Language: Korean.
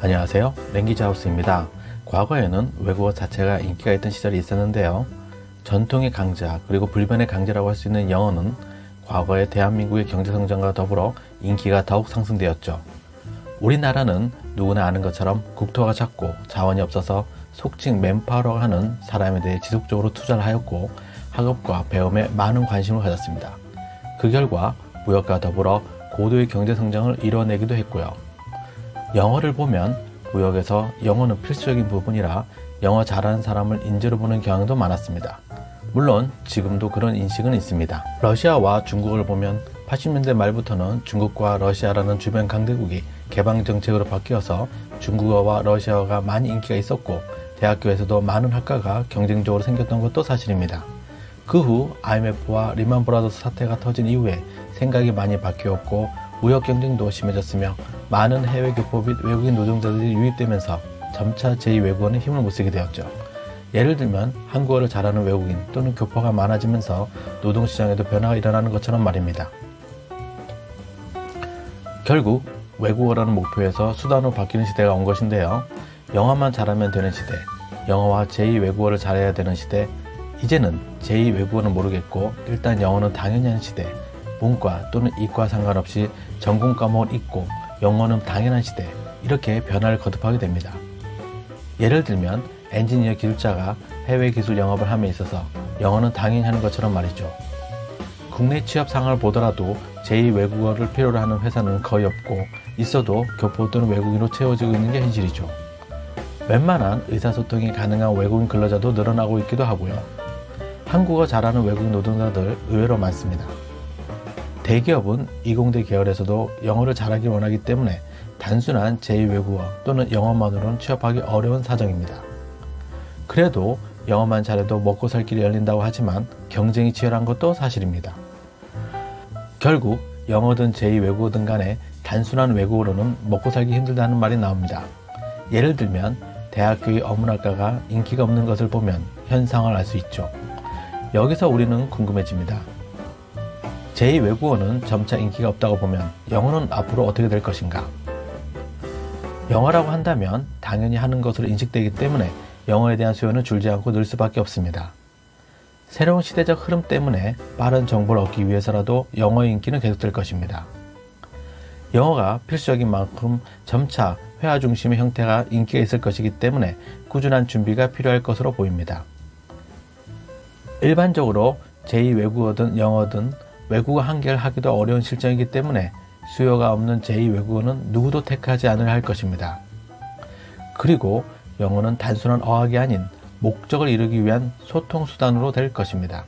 안녕하세요, 랭귀지하우스입니다. 과거에는 외국어 자체가 인기가 있던 시절이 있었는데요. 전통의 강자 그리고 불변의 강자라고 할 수 있는 영어는 과거에 대한민국의 경제성장과 더불어 인기가 더욱 상승되었죠. 우리나라는 누구나 아는 것처럼 국토가 작고 자원이 없어서 속칭 맨파워라고 하는 사람에 대해 지속적으로 투자를 하였고 학업과 배움에 많은 관심을 가졌습니다. 그 결과 무역과 더불어 고도의 경제성장을 이뤄내기도 했고요. 영어를 보면 무역에서 영어는 필수적인 부분이라 영어 잘하는 사람을 인재로 보는 경향도 많았습니다. 물론 지금도 그런 인식은 있습니다. 러시아와 중국을 보면 80년대 말부터는 중국과 러시아라는 주변 강대국이 개방정책으로 바뀌어서 중국어와 러시아어가 많이 인기가 있었고 대학교에서도 많은 학과가 경쟁적으로 생겼던 것도 사실입니다. 그 후 IMF와 리만 브라더스 사태가 터진 이후에 생각이 많이 바뀌었고 무역 경쟁도 심해졌으며 많은 해외 교포 및 외국인 노동자들이 유입되면서 점차 제2외국어는 힘을 못 쓰게 되었죠. 예를 들면 한국어를 잘하는 외국인 또는 교포가 많아지면서 노동시장에도 변화가 일어나는 것처럼 말입니다. 결국 외국어라는 목표에서 수단으로 바뀌는 시대가 온 것인데요. 영어만 잘하면 되는 시대, 영어와 제2외국어를 잘해야 되는 시대, 이제는 제2외국어는 모르겠고 일단 영어는 당연히 하는 시대, 문과 또는 이과 상관없이 전공 과목을 잊고 영어는 당연한 시대, 이렇게 변화를 거듭하게 됩니다. 예를 들면 엔지니어 기술자가 해외 기술 영업을 함에 있어서 영어는 당연히 하는 것처럼 말이죠. 국내 취업 상황을 보더라도 제2외국어를 필요로 하는 회사는 거의 없고 있어도 교포 또는 외국인으로 채워지고 있는 게 현실이죠. 웬만한 의사소통이 가능한 외국인 근로자도 늘어나고 있기도 하고요. 한국어 잘하는 외국인 노동자들 의외로 많습니다. 대기업은 이공대 계열에서도 영어를 잘하길 원하기 때문에 단순한 제2외국어 또는 영어만으로는 취업하기 어려운 사정입니다. 그래도 영어만 잘해도 먹고 살 길이 열린다고 하지만 경쟁이 치열한 것도 사실입니다. 결국 영어든 제2외국어든 간에 단순한 외국어로는 먹고 살기 힘들다는 말이 나옵니다. 예를 들면 대학교의 어문학과가 인기가 없는 것을 보면 현상을 알 수 있죠. 여기서 우리는 궁금해집니다. 제2외국어는 점차 인기가 없다고 보면 영어는 앞으로 어떻게 될 것인가? 영어라고 한다면 당연히 하는 것으로 인식되기 때문에 영어에 대한 수요는 줄지 않고 늘 수밖에 없습니다. 새로운 시대적 흐름 때문에 빠른 정보를 얻기 위해서라도 영어의 인기는 계속될 것입니다. 영어가 필수적인 만큼 점차 회화 중심의 형태가 인기가 있을 것이기 때문에 꾸준한 준비가 필요할 것으로 보입니다. 일반적으로 제2외국어든 영어든 외국어 한 개를 하기도 어려운 실정이기 때문에 수요가 없는 제2외국어는 누구도 택하지 않으려 할 것입니다. 그리고 영어는 단순한 어학이 아닌 목적을 이루기 위한 소통수단으로 될 것입니다.